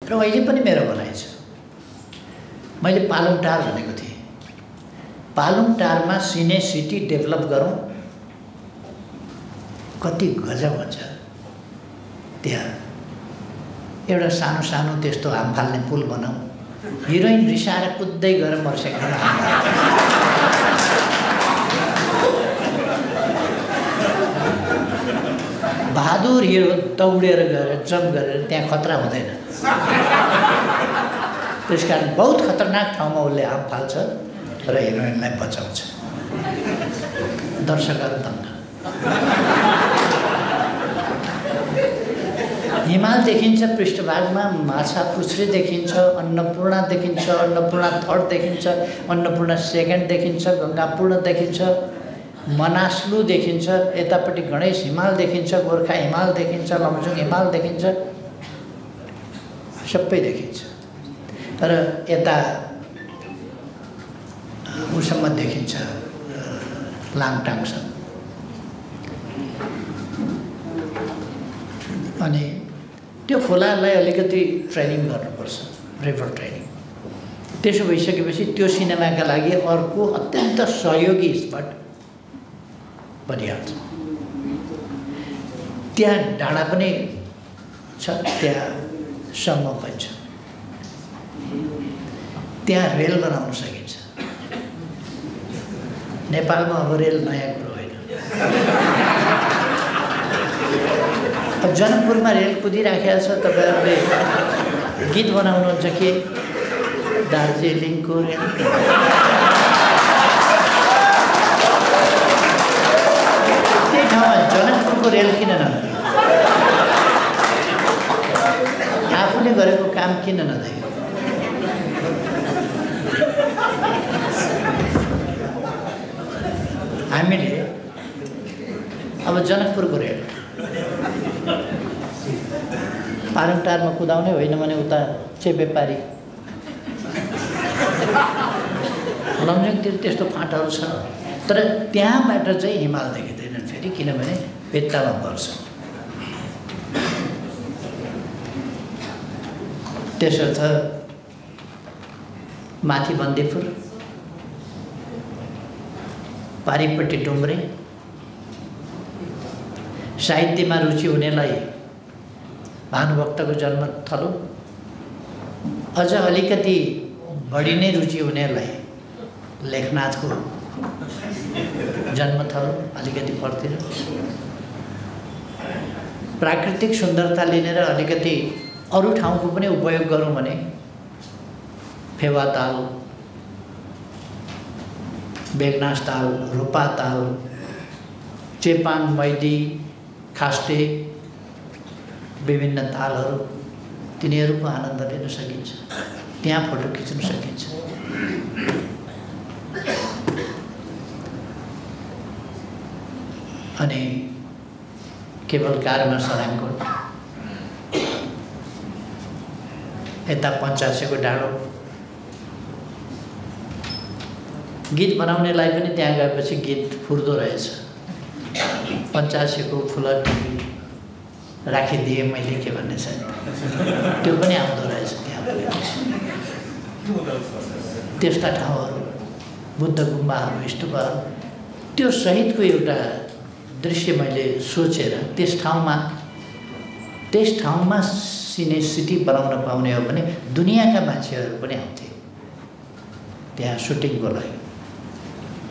र अहिले पनि मेरो भनाइ छ। मैले पालुङटार भनेको थिएँ, पालुङटारमा सिने सिटी डेभलप गरौँ, कति गजब हुन्छ त्यहाँ। एउटा सानो सानो त्यस्तो हाम फाल्ने पुल बनाऊ, हिरोइन रिसाएर कुद्दै गएर मर्सेको बहादुर हिरो दौडेर गएर जम्प गरेर त्यहाँ खतरा हुँदैन। त्यसकारण बहुत खतरनाक ठाउँमा उसले हाम फाल्छ र हिरोइनलाई बचाउँछ। दर्शकहरू दङ्ग। हिमाल देखिन्छ पृष्ठभागमा, माछा पुच्छ्रे देखिन्छ, अन्नपूर्ण देखिन्छ, अन्नपूर्ण थर्ड देखिन्छ, अन्नपूर्ण सेकेन्ड देखिन्छ, गङ्गापूर्ण देखिन्छ, मनास्लु देखिन्छ, यतापट्टि गणेश हिमाल देखिन्छ, गोर्खा हिमाल देखिन्छ, लमजुङ हिमाल देखिन्छ, सबै देखिन्छ। तर यता उसम्म देखिन्छ लाङटाङसम्म। अनि त्यो खोलालाई अलिकति ट्रेनिङ गर्नुपर्छ, रिभर ट्रेनिङ। त्यसो भइसकेपछि त्यो सिनेमाका लागि अर्को अत्यन्त सहयोगी स्पट बनिहाल्छ। त्यहाँ डाँडा पनि छ, त्यहाँ सम्म पनि छ, त्यहाँ रेल बनाउन सकिन्छ। नेपालमा अब रेल नयाँ कुरो होइन। अब जनकपुरमा रेल कुदिराखेको छ, तपाईँहरूले गीत बनाउनुहुन्छ कि दार्जिलिङको रेल। त्यही ठाउँमा जनकपुरको रेल किन नगर्यो? आफूले गरेको काम किन नदेख्यो? हामीले अब जनकपुरको रेल पालुङटारमा कुदाउने होइन भने उता चेपेपारी लमजुङतिर त्यस्तो फाँटहरू छ। तर त्यहाँबाट चाहिँ हिमाल देखिँदैनन् फेरि, किनभने पेत्तामा पर्छ। त्यसर्थ माथि बन्दीपुर, पारिपट्टि डुम्रे, साहित्यमा रुचि हुनेलाई भानुभक्तको जन्मथलो, अझ अलिकति बढी नै रुचि हुनेलाई लेखनाथको जन्मथलो अलिकति पर्तिर, प्राकृतिक सुन्दरता लिनेर अलिकति अरू ठाउँको पनि उपयोग गरौँ भने फेवाताल, बेगनास ताल, रूपा ताल, चेपाङ, मैदी, खास्टे, विभिन्न तालहरू, तिनीहरूको आनन्द लिन सकिन्छ। त्यहाँ फोटो खिच्न सकिन्छ। अनि केवल कारमा सराङकोट, यता पञ्चासेको डाँडो। गीत बनाउनेलाई पनि त्यहाँ गएपछि गीत फुर्दो रहेछ। पञ्चासेको फुला टिभी राखिदिएँ मैले के भन्ने छ, त्यो पनि आउँदो रहेछ त्यहाँ। त्यस्ता ठाउँहरू, बुद्ध गुम्बाहरू, स्तूपहरू, त्यो सहितको एउटा दृश्य मैले सोचेर त्यस ठाउँमा सिने सिटी बनाउन पाउने हो भने दुनियाँका मान्छेहरू पनि आउँथे त्यहाँ सुटिङको लागि।